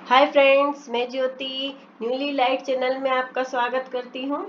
Hi friends, मैं ज्योति newly light channel में आपका स्वागत करती हूँ।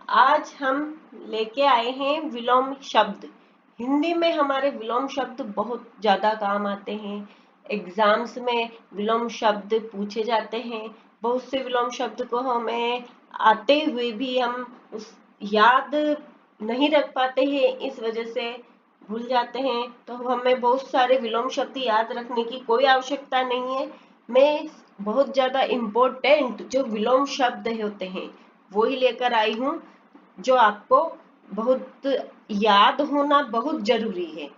आज हम लेके आए हैं विलोम शब्द। हिंदी में हमारे विलोम शब्द बहुत ज़्यादा काम आते हैं। एग्जाम्स में विलोम शब्द पूछे जाते हैं। बहुत से विलोम शब्द को हमें आते हुए भी हम उस याद नहीं रख पाते हैं, इस वजह से भूल जाते हैं। तो हमें बहुत सारे विलोम शब्द याद रखने की कोई आवश्यकता नहीं है। मैं बहुत ज़्यादा इम्पोर्टेंट जो विलोम शब्द होते हैं वो ही लेकर आई हूँ, जो आपको बहुत याद होना बहुत जरूरी है।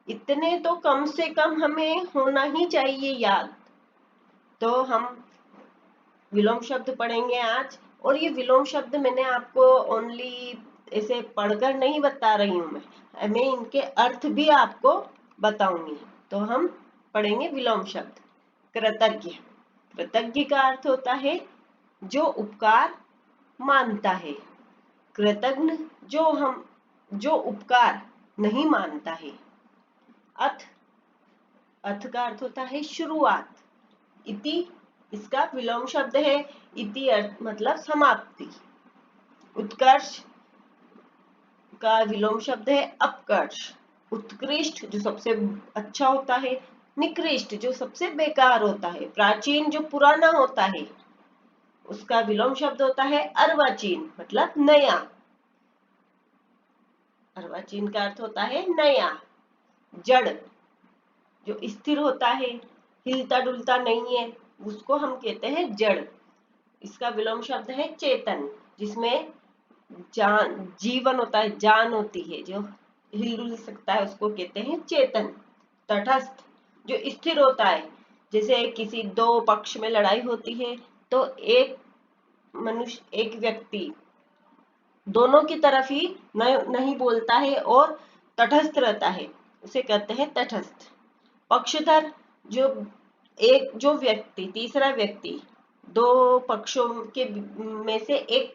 इतने तो कम से कम हमें होना ही चाहिए याद। तो हम विलोम शब्द पढ़ेंगे आज। और ये विलोम शब्द मैंने आपको ओनली ऐसे पढ़कर नहीं बता रही हूँ, मैं इनके अर्थ भी आपको बताऊंगी। तो हम पढ़ेंगे विलोम शब्द। कृतज्ञ। कृतज्ञ का अर्थ होता है जो उपकार मानता है। कृतज्ञ जो उपकार नहीं मानता है। अथ। अथ का अर्थ होता है शुरुआत। इति इसका विलोम शब्द है। इति अर्थ मतलब समाप्ति। उत्कर्ष का विलोम शब्द है अपकर्ष। उत्कृष्ट जो सबसे अच्छा होता है। निकृष्ट जो सबसे बेकार होता है। प्राचीन जो पुराना होता है, उसका विलोम शब्द होता है अर्वाचीन मतलब नया। अर्वाचीन का अर्थ होता है नया। जड़ जो स्थिर होता है, हिलता डुलता नहीं है, उसको हम कहते हैं जड़। इसका विलोम शब्द है चेतन, जिसमें जान जीवन होता है, जान होती है, जो हिल डुल सकता है, उसको कहते हैं चेतन। तटस्थ जो स्थिर होता है। जैसे किसी दो पक्ष में लड़ाई होती है तो एक एक व्यक्ति दोनों की तरफ ही नहीं बोलता है और तटस्थ रहता है, उसे कहते हैं तटस्थ। पक्षधर जो व्यक्ति, तीसरा व्यक्ति दो पक्षों के में से एक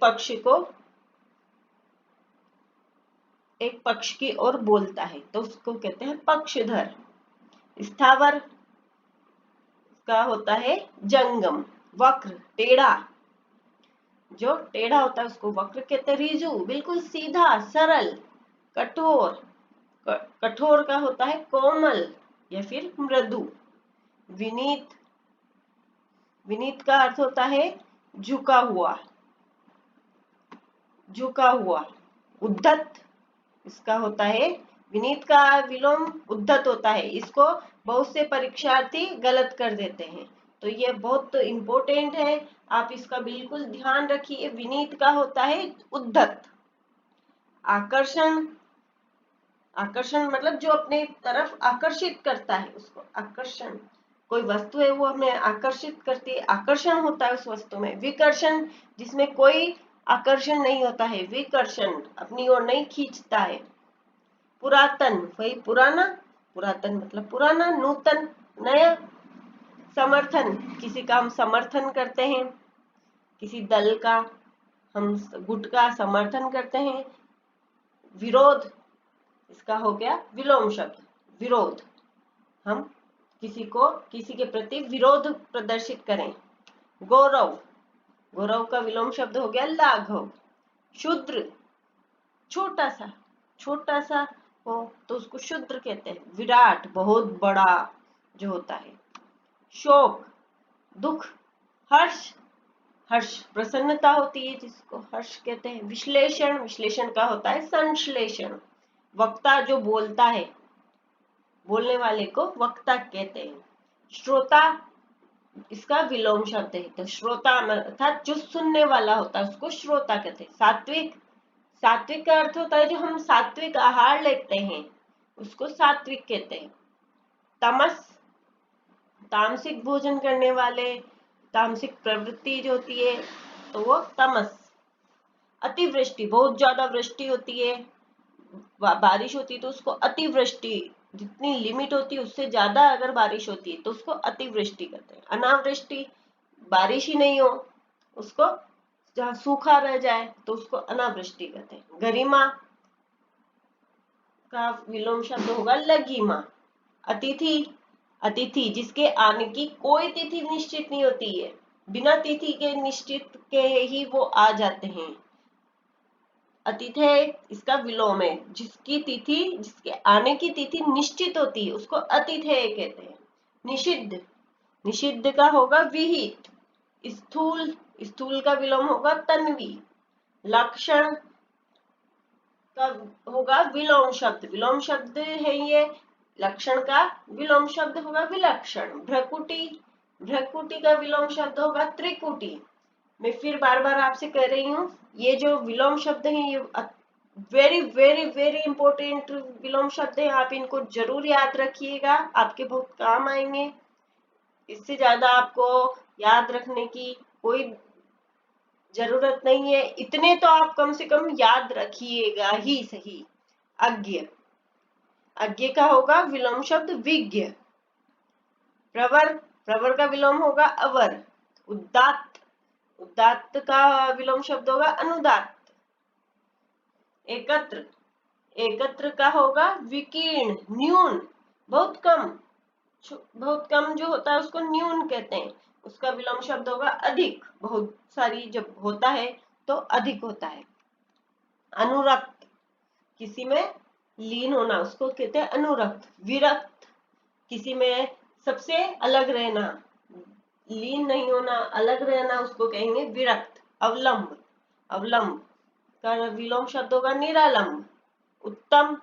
पक्ष की ओर बोलता है, तो उसको कहते हैं पक्षधर। स्थावर का होता है जंगम। वक्र टेढ़ा, जो टेढ़ा होता है उसको वक्र कहते हैं। ऋजु बिल्कुल सीधा सरल। कठोर कठोर का होता है कोमल या फिर मृदु। विनीत विनीत का अर्थ होता है झुका हुआ। झुका हुआ। उद्धत इसका होता है, विनीत का विलोम उद्धत होता है। इसको बहुत से परीक्षार्थी गलत कर देते हैं, तो ये बहुत इंपॉर्टेंट है, आप इसका बिल्कुल ध्यान रखिए। विनीत का होता है उद्धत। आकर्षण। आकर्षण मतलब जो अपने तरफ आकर्षित करता है, उसको आकर्षण। कोई वस्तु है वो हमें आकर्षित करती है, आकर्षण होता है उस वस्तु में। विकर्षण जिसमें कोई आकर्षण नहीं होता है, विकर्षण अपनी ओर नहीं खींचता है। पुरातन वही पुराना, पुरातन मतलब पुराना। नूतन नया। समर्थन किसी का हम समर्थन करते हैं, किसी दल का हम गुट का समर्थन करते हैं। विरोध इसका हो गया विलोम शब्द, विरोध। हम किसी के प्रति विरोध प्रदर्शित करें। गौरव, गौरव का विलोम शब्द हो गया लाघव। शूद्र छोटा सा हो तो उसको शूद्र कहते हैं। विराट बहुत बड़ा जो होता है। शोक दुख। हर्ष हर्ष प्रसन्नता होती है, जिसको हर्ष कहते हैं। विश्लेषण विश्लेषण का होता है संश्लेषण। वक्ता जो बोलता है, बोलने वाले को वक्ता कहते हैं। श्रोता इसका विलोम शब्द है, तो श्रोता अर्थात जो सुनने वाला होता है उसको श्रोता कहते हैं। सात्विक, सात्विक का अर्थ होता है जो हम सात्विक आहार लेते हैं, उसको सात्विक कहते हैं। तमस तामसिक भोजन करने वाले, तामसिक प्रवृत्ति जो होती है तो वो तमस। अतिवृष्टि बहुत ज्यादा वृष्टि होती है, बारिश होती है तो उसको अतिवृष्टि। जितनी लिमिट होती है उससे ज्यादा अगर बारिश होती है तो उसको अतिवृष्टि कहते हैं। अनावृष्टि बारिश ही नहीं हो, उसको जहाँ सूखा रह जाए तो उसको अनावृष्टि कहते हैं। गरिमा का विलोम शब्द होगा लघिमा। अतिथि अतिथि जिसके आने की कोई तिथि निश्चित नहीं होती है, बिना तिथि के निश्चित के ही वो आ जाते हैं। अतिथेय इसका विलोम है, जिसके आने की तिथि निश्चित होती है उसको अतिथेय कहते हैं। निषिद्ध, निषिद्ध का होगा विहित। स्थूल, स्थूल का विलोम होगा तन्वी। लक्षण का होगा विलोम शब्द, विलोम शब्द है ये। लक्षण का विलोम शब्द होगा विलक्षण। भ्रकुटी, भ्रकुटी का विलोम शब्द होगा त्रिकुटी। मैं फिर बार बार आपसे कह रही हूँ, ये जो विलोम शब्द है ये वेरी वेरी वेरी इंपॉर्टेंट विलोम शब्द है, आप इनको जरूर याद रखिएगा, आपके बहुत काम आएंगे। इससे ज्यादा आपको याद रखने की कोई जरूरत नहीं है, इतने तो आप कम से कम याद रखिएगा ही सही। अज्ञ, अज्ञ का होगा विलोम शब्द विज्ञ। प्रवर, प्रवर का विलोम होगा अवर। उदात्त, उदात्त का विलोम शब्द होगा अनुदात्त। एकत्र, एकत्र का होगा विकीर्ण, न्यून, बहुत कम, बहुत कम जो होता है उसको न्यून कहते हैं, उसका विलोम शब्द होगा अधिक। बहुत सारी जब होता है तो अधिक होता है। अनुरक्त, किसी में लीन होना उसको कहते हैं अनुरक्त। विरक्त, किसी में सबसे अलग रहना, लीन नहीं होना, अलग रहना, उसको कहेंगे विरक्त। अवलंब, अवलंब का विलोम शब्द होगा निरालंब। उत्तम,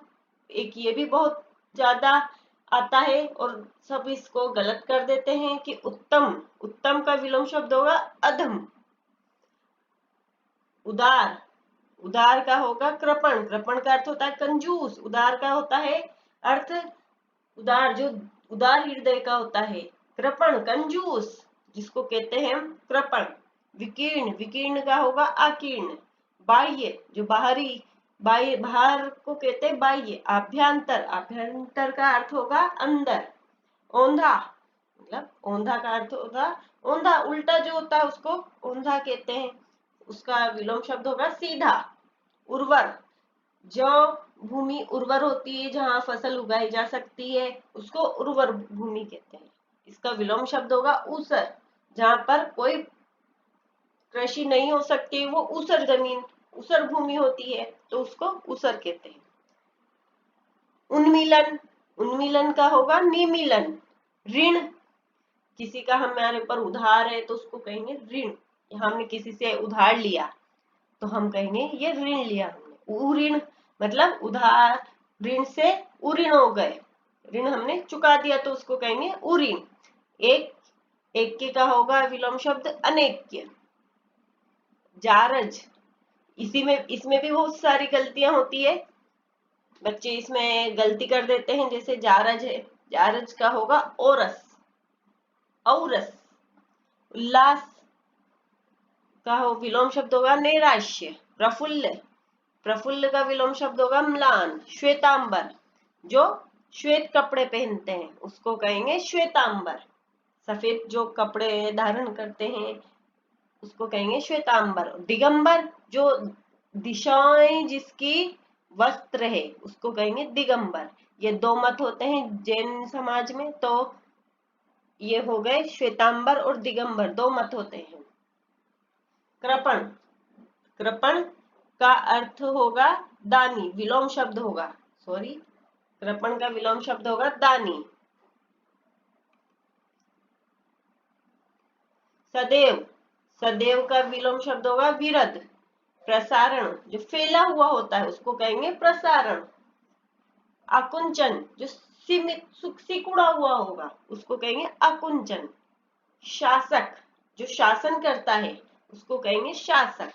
एक ये भी बहुत ज्यादा आता है और सब इसको गलत कर देते हैं कि उत्तम, उत्तम का विलोम शब्द होगा अधम। उदार, उदार का होगा कृपण, कृपण का अर्थ होता है कंजूस। उदार का होता है अर्थ उदार, जो उदार हृदय का होता है। कृपण, कंजूस, जिसको कहते हैं हम कृपण। विकीर्ण, विकीर्ण का होगा आकीर्ण। बाह्य, जो बाहरी, बाह्य, बाहर को कहते हैं बाह्य। आभ्यंतर, आभ्यंतर का अर्थ होगा अंदर। औंधा, मतलब औंधा का अर्थ होगा औंधा, उल्टा जो होता है उसको औंधा कहते हैं, उसका विलोम शब्द होगा सीधा। उर्वर, जो भूमि उर्वर होती है, जहाँ फसल उगाई जा सकती है, उसको उर्वर भूमि कहते हैं। इसका विलोम शब्द होगा ऊसर, जहाँ पर कोई कृषि नहीं हो सकती, वो ऊसर जमीन, ऊसर भूमि होती है, तो उसको ऊसर कहते हैं। उन्मीलन, उन्मीलन का होगा निमीलन। ऋण, किसी का हमारे ऊपर उधार है तो उसको कहेंगे ऋण। हमने किसी से उधार लिया तो हम कहेंगे ये ऋण लिया हमने। उऋण मतलब उधार, ऋण से उऋण हो गए, ऋण हमने चुका दिया तो उसको कहेंगे उऋण। एक, एक का होगा विलोम शब्द अनेक्य। जारज, इसमें भी बहुत सारी गलतियां होती है, बच्चे इसमें गलती कर देते हैं। जैसे जारज है, जारज का होगा ओरस, औरस। उल्लास का हो विलोम शब्द होगा नैराश्य। प्रफुल्ल, प्रफुल्ल का विलोम शब्द होगा म्लान। श्वेतांबर, जो श्वेत कपड़े पहनते हैं उसको कहेंगे श्वेतांबर। सफेद जो कपड़े धारण करते हैं उसको कहेंगे श्वेतांबर। दिगंबर, जो दिशाएं जिसकी वस्त्र है उसको कहेंगे दिगंबर। ये दो मत होते हैं जैन समाज में, तो ये हो गए श्वेतांबर और दिगंबर, दो मत होते हैं। कृपण, कृपण का अर्थ होगा दानी, विलोम शब्द होगा, सॉरी, कृपण का विलोम शब्द होगा दानी। सदैव, सदैव का विलोम शब्द होगा विरध। प्रसारण, जो फैला हुआ होता है उसको कहेंगे प्रसारण। आकुंचन, जो सीमित सिकुड़ा हुआ होगा उसको कहेंगे आकुंचन। शासक, जो शासन करता है उसको कहेंगे शासक।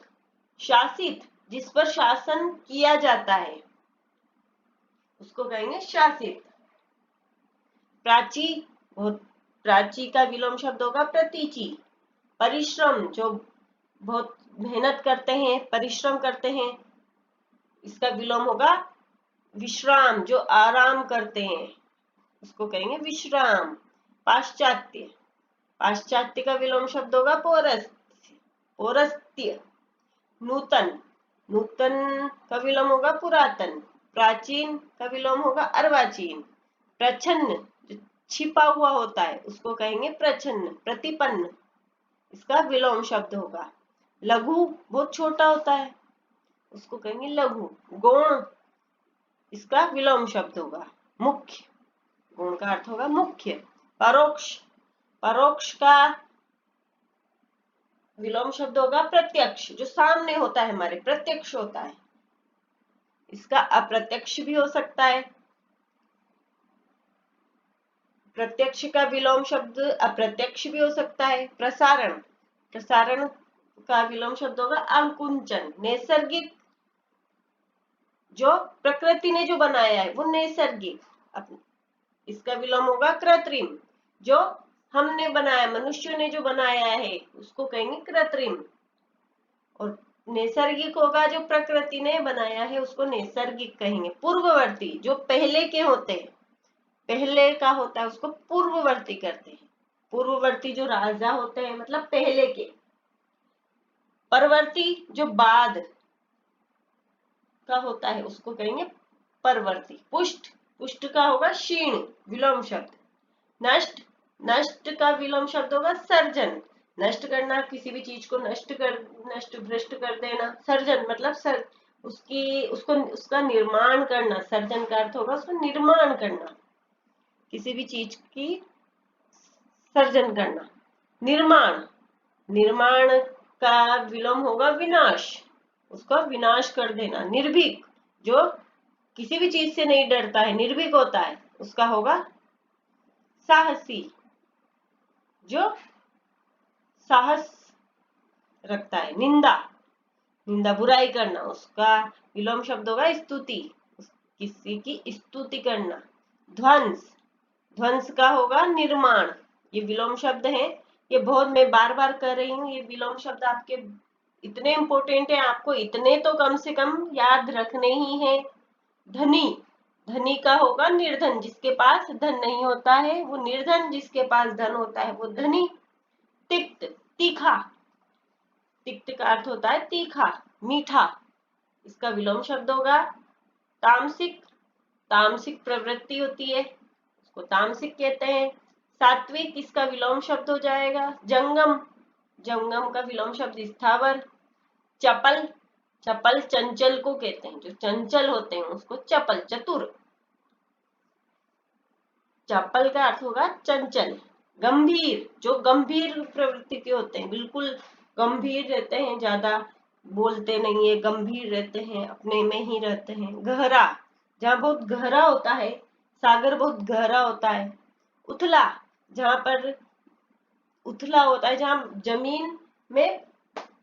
शासित, जिस पर शासन किया जाता है उसको कहेंगे शासित। प्राची, बहुत, प्राची का विलोम शब्द होगा प्रतीची। परिश्रम, जो बहुत मेहनत करते हैं, परिश्रम करते हैं, इसका विलोम होगा विश्राम, जो आराम करते हैं उसको कहेंगे विश्राम। पाश्चात्य, पाश्चात्य का विलोम शब्द होगा पौरस्त्य, पौरस्त्य। नूतन, नूतन का विलोम होगा पुरातन। प्राचीन का विलोम होगा अर्वाचीन। प्रच्छन्न, छिपा हुआ होता है उसको कहेंगे प्रच्छन्न। प्रतिपन्न इसका विलोम शब्द होगा। लघु बहुत छोटा होता है उसको कहेंगे लघु। गौण इसका विलोम शब्द होगा मुख्य। गौण का अर्थ होगा मुख्य। परोक्ष परोक्ष का विलोम शब्द होगा प्रत्यक्ष, जो सामने होता है हमारे, प्रत्यक्ष होता है। इसका अप्रत्यक्ष भी हो सकता है। प्रत्यक्ष का विलोम शब्द अप्रत्यक्ष भी हो सकता है। प्रसारण प्रसारण का विलोम शब्द होगा अंकुंचन। नैसर्गिक जो प्रकृति ने जो बनाया है वो नैसर्गिक। इसका विलोम होगा कृत्रिम। जो हमने बनाया, मनुष्यों ने जो बनाया है उसको कहेंगे कृत्रिम। और नैसर्गिक होगा जो प्रकृति ने बनाया है उसको नैसर्गिक कहेंगे। पूर्ववर्ती जो पहले के होते हैं, पहले का होता है उसको पूर्ववर्ती करते हैं। पूर्ववर्ती जो राजा होते हैं मतलब पहले के। परवर्ती जो बाद का होता है उसको कहेंगे परवर्ती। पुष्ट पुष्ट का होगा क्षीण विलोम शब्द। नष्ट नष्ट का विलोम शब्द होगा सर्जन। नष्ट करना, किसी भी चीज को नष्ट भ्रष्ट कर देना। सर्जन मतलब उसका निर्माण करना। सर्जन का अर्थ होगा उसको निर्माण करना, किसी भी चीज की सर्जन करना। निर्माण निर्माण का विलोम होगा विनाश, उसका विनाश कर देना। निर्भीक जो किसी भी चीज से नहीं डरता है, निर्भीक होता है, उसका होगा साहसी, जो साहस रखता है। निंदा निंदा बुराई करना, उसका विलोम शब्द होगा स्तुति, किसी की स्तुति करना। ध्वंस ध्वंस का होगा निर्माण। ये विलोम शब्द है, ये बहुत मैं बार बार कर रही हूँ। ये विलोम शब्द आपके इतने इंपॉर्टेंट है, आपको इतने तो कम से कम याद रखने ही है। धनी धनी का होगा निर्धन, जिसके पास धन नहीं होता है वो निर्धन, जिसके पास धन होता है वो धनी। तिक्त तीखा, तिक्त का अर्थ होता है तीखा मीठा, इसका विलोम शब्द होगा तामसिक। तामसिक प्रवृत्ति होती है उसको तामसिक कहते हैं। सात्विक इसका विलोम शब्द हो जाएगा जंगम। जंगम का विलोम शब्द स्थावर। चपल चपल चंचल को कहते हैं, जो चंचल होते हैं उसको चपल। चतुर चपल का अर्थ होगा चंचल। गंभीर जो गंभीर प्रवृत्ति के होते हैं, बिल्कुल गंभीर रहते हैं, ज्यादा बोलते नहीं है, गंभीर रहते हैं, अपने में ही रहते हैं। गहरा जहाँ बहुत गहरा होता है, सागर बहुत गहरा होता है। उथला जहाँ पर उथला होता है, जहाँ जमीन में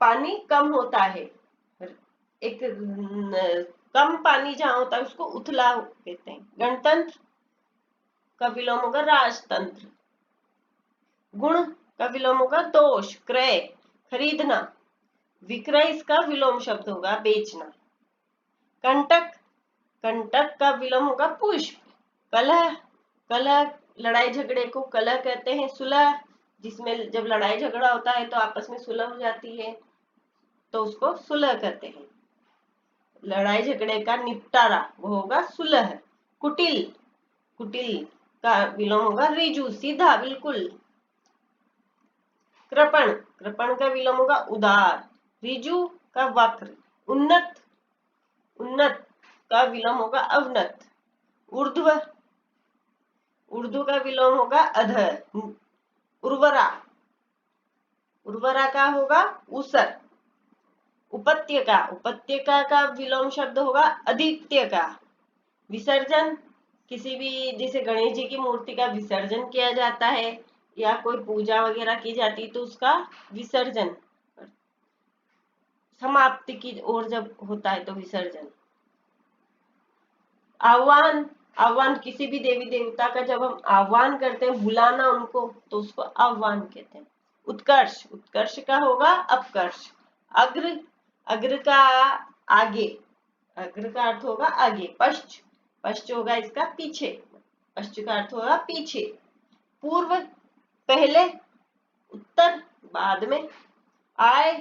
पानी कम होता है, एक कम पानी जहाँ होता है उसको उथला कहते हैं। गणतंत्र का विलोम होगा राजतंत्र। गुण का विलोम होगा दोष। क्रय खरीदना। विक्रय इसका विलोम शब्द होगा बेचना। कंटक कंटक का विलोम होगा पुष्प। कलह कलह लड़ाई झगड़े को कलह कहते हैं। सुलह जिसमें जब लड़ाई झगड़ा होता है तो आपस में सुलह हो जाती है तो उसको सुलह कहते हैं। लड़ाई झगड़े का निपटारा वो होगा सुलह। कुटिल कुटिल का विलोम होगा ऋजु सीधा बिल्कुल। कृपण कृपण का विलोम होगा उदार। ऋजु का वक्र। उन्नत उन्नत का विलोम होगा अवनत। ऊर्ध्व ऊर्ध्व का विलोम होगा अधर। उर्वरा उर्वरा का होगा ऊसर। उपत्यका का विलोम शब्द होगा अदित्य का। विसर्जन किसी भी, जैसे गणेश जी की मूर्ति का विसर्जन किया जाता है या कोई पूजा वगैरह की जाती है तो उसका विसर्जन, समाप्ति की ओर जब होता है तो विसर्जन। आह्वान आह्वान किसी भी देवी देवता का जब हम आह्वान करते हैं, बुलाना उनको, तो उसको आह्वान कहते हैं। उत्कर्ष उत्कर्ष का होगा अपकर्ष। अग्र अग्र का आगे, अग्र का अर्थ होगा आगे। पश्च पश्च होगा इसका पीछे, पश्च का अर्थ होगा पीछे। पूर्व पहले, उत्तर बाद में। आय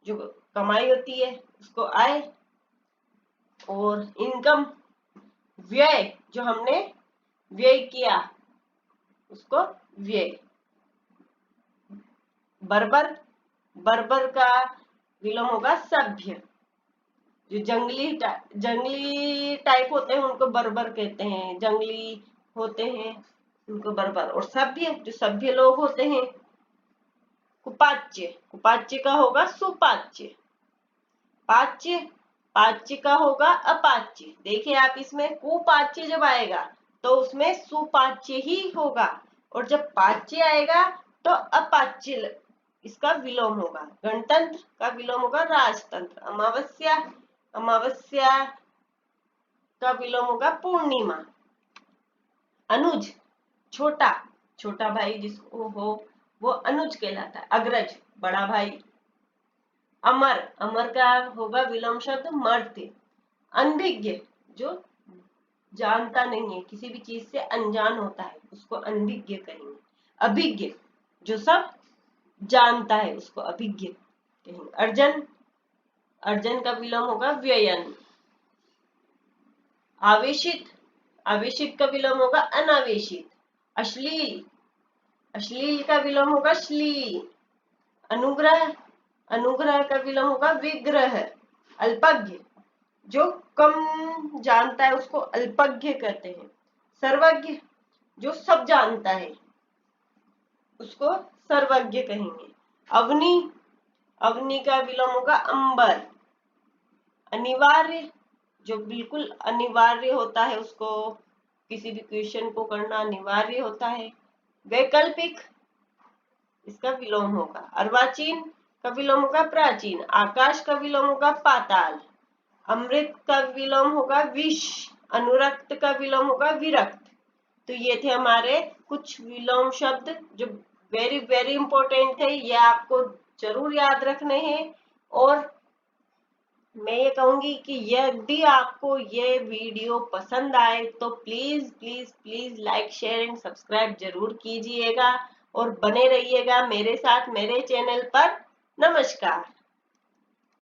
जो कमाई होती है उसको आय। और इनकम व्यय जो हमने व्यय किया उसको व्यय। बर्बर, बर्बर का विलोम होगा सभ्य। जो जंगली टाइप होते हैं उनको बर्बर कहते हैं, जंगली होते हैं उनको बर्बर। और सभ्य, जो सभ्य लोग होते हैं, कुपाच्य, कुपाच्य का होगा सुपाच्य। पाच्य, पाच्य का होगा अपाच्य। देखिए आप, इसमें कुपाच्य जब आएगा तो उसमें सुपाच्य ही होगा, और जब पाच्य आएगा तो अपाच्य इसका विलोम होगा। गणतंत्र का विलोम होगा राजतंत्र। अमावस्या, अमावस्या का विलोम होगा पूर्णिमा। अनुज, छोटा, छोटा भाई जिसको हो वो अनुज कहलाता है। अग्रज, बड़ा भाई। अमर, अमर का होगा विलोम शब्द मर्त्य। अनभिज्ञ, जो जानता नहीं है, किसी भी चीज से अनजान होता है, उसको अनभिज्ञ कहेंगे। अभिज्ञ, जो सब जानता है, उसको अभिज्ञ कहेंगे। अर्जन, अर्जन का विलोम होगा व्ययन। आवेशित, आवेशित का विलोम होगा अनावेशित। अश्लील, अश्लील का विलोम होगा श्लील। अनुग्रह, अनुग्रह का विलोम होगा विग्रह। अल्पज्ञ, जो कम जानता है उसको अल्पज्ञ कहते हैं। सर्वज्ञ, जो सब जानता है उसको सर्वज्ञ कहेंगे। अवनी, अवनी का विलोम होगा अंबर। अनिवार्य, जो बिल्कुल अनिवार्य होता है, उसको किसी भी क्वेश्चन को करना अनिवार्य होता है। वैकल्पिक, इसका विलोम होगा। अर्वाचीन का विलोम होगा प्राचीन। आकाश का विलोम होगा पाताल। अमृत का विलोम होगा विष। अनुरक्त का विलोम होगा विरक्त। तो ये थे हमारे कुछ विलोम शब्द जो वेरी वेरी इंपॉर्टेंट थे, ये आपको जरूर याद रखने हैं। और मैं ये कहूंगी कि यदि आपको ये वीडियो पसंद आए तो please please please like share and subscribe जरूर कीजिएगा और बने रहिएगा मेरे साथ मेरे चैनल पर। नमस्कार।